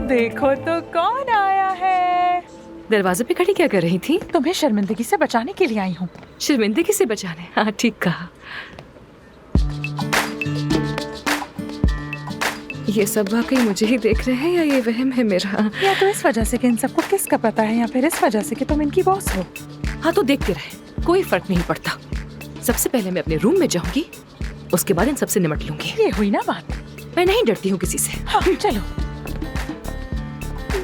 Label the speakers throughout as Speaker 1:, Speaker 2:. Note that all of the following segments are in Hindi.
Speaker 1: देखो तो कौन आया है।
Speaker 2: दरवाजे पे खड़ी क्या कर रही थी?
Speaker 1: तुम्हें शर्मिंदगी से बचाने के लिए आई हूँ।
Speaker 2: शर्मिंदगी से बचाने? हाँ, ठीक कहा। ये सब वाकई मुझे ही देख रहे हैं या ये वहम है मेरा?
Speaker 1: या तो इस वजह से कि इन सबको किसका पता है, या फिर इस वजह से कि तुम इनकी बॉस हो।
Speaker 2: हाँ तो देखते रहे, कोई फर्क नहीं पड़ता। सबसे पहले मैं अपने रूम में जाऊंगी, उसके बाद इन सबसे निपट लूंगी।
Speaker 1: ये हुई ना बात।
Speaker 2: मैं नहीं डरती हूँ किसी से।
Speaker 1: हाँ चलो।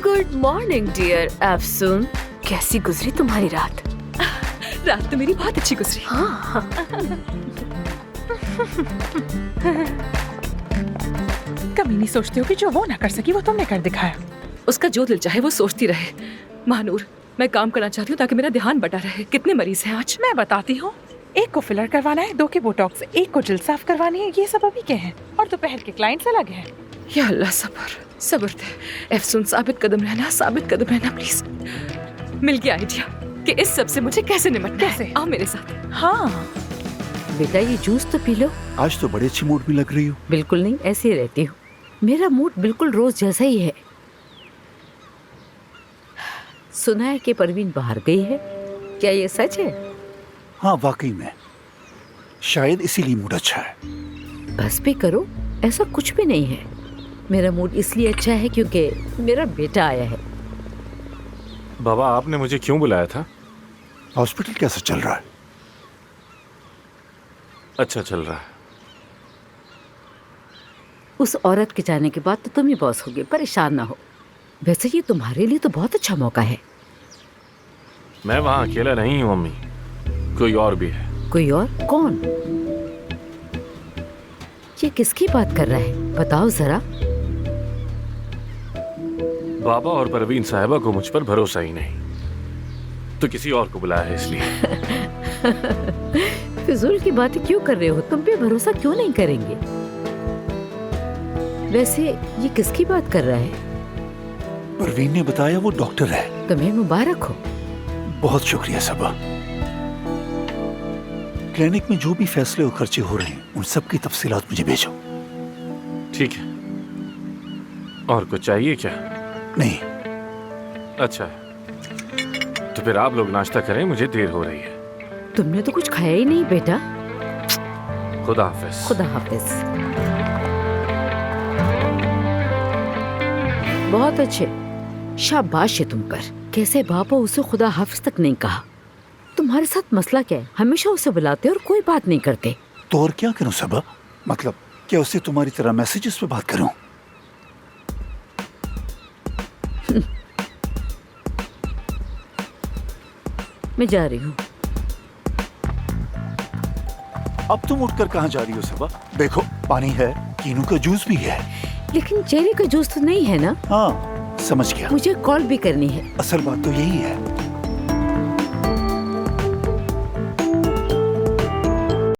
Speaker 3: गुड मॉर्निंग डियर अफसून, कैसी गुजरी तुम्हारी रात?
Speaker 2: रात तो मेरी बहुत अच्छी गुजरी।
Speaker 3: हाँ।
Speaker 1: कभी नहीं सोचती हो कि जो वो ना कर सकी वो तुमने कर दिखाया।
Speaker 2: उसका जो दिल चाहे वो सोचती रहे। महानूर, मैं काम करना चाहती हूँ ताकि मेरा ध्यान बटा रहे। कितने मरीज हैं आज?
Speaker 1: मैं बताती हूँ। एक को फिलर करवाना है, 2 के बोटॉक्स, 1 को जिल्द साफ करवानी है। ये सब अभी के हैं और दोपहर के क्लाइंट्स अलग हैं।
Speaker 2: या अल्लाह, सब्र दे। अफसून, साबित कदम रहना प्लीज। मिल गया आइडिया कि इस सब से मुझे कैसे निपटना है।
Speaker 1: कैसे?
Speaker 2: आओ मेरे साथ।
Speaker 1: हाँ
Speaker 3: बेटा, ये जूस तो पी लो।
Speaker 4: आज तो बड़े अच्छे मूड में लग रही हो।
Speaker 3: बिल्कुल नहीं, ऐसे ही रहती हूँ। मेरा मूड बिल्कुल रोज जैसा ही है। सुना है कि परवीन बाहर गई है, क्या ये सच है?
Speaker 4: हाँ वाकई में, शायद इसीलिए मूड अच्छा है।
Speaker 3: बस भी करो, ऐसा कुछ भी नहीं है। मेरा मूड इसलिए अच्छा है क्योंकि मेरा बेटा आया है।
Speaker 5: बाबा, आपने मुझे क्यों बुलाया था?
Speaker 4: हॉस्पिटल कैसा चल रहा है?
Speaker 5: अच्छा चल रहा है।
Speaker 3: उस औरत के जाने के बाद तो तुम ही बॉस होगे, परेशान ना हो। वैसे ये तुम्हारे लिए तो बहुत अच्छा मौका है।
Speaker 5: मैं वहाँ अकेला नहीं हूँ मम्मी, कोई और भी है।
Speaker 3: कोई और? कौन? ये किसकी बात कर रहा है, बताओ जरा।
Speaker 5: बाबा और परवीन साहिबा को मुझ पर भरोसा ही नहीं, तो किसी और को बुलाया है इसलिए।
Speaker 3: फिजूल की बातें क्यों कर रहे हो? तुम पे भरोसा क्यों नहीं करेंगे? वैसे ये किसकी बात कर रहा है?
Speaker 4: परवीन ने बताया वो डॉक्टर है।
Speaker 3: तुम्हें मुबारक हो।
Speaker 4: बहुत शुक्रिया सबा। क्लिनिक में जो भी फैसले और खर्चे हो रहे हैं उन सब की तफसीलात मुझे भेजो।
Speaker 5: ठीक है। और कुछ चाहिए क्या?
Speaker 4: नहीं।
Speaker 5: अच्छा है, तो फिर आप लोग नाश्ता करें, मुझे देर हो रही है।
Speaker 3: तुमने तो कुछ खाया ही नहीं बेटा।
Speaker 5: खुदा हाफिज।
Speaker 3: खुदा हाफिज। बहुत अच्छे, शाबाश है तुम पर। कैसे बाप हो, उसे खुदा हाफिज तक नहीं कहा। तुम्हारे साथ मसला क्या है? हमेशा उसे बुलाते और कोई बात नहीं करते।
Speaker 4: तो और क्या करूं सबा? मतलब क्या उससे तुम्हारी तरह मैसेजेस पे बात करूं?
Speaker 3: मैं जा रही हूँ।
Speaker 4: अब तुम उठकर कहाँ जा रही हो सबा? देखो, पानी है, कीनू का जूस भी है।
Speaker 3: लेकिन चेरी का जूस तो नहीं है ना?
Speaker 4: हाँ समझ गया।
Speaker 3: मुझे कॉल भी करनी है।
Speaker 4: असल बात तो यही है।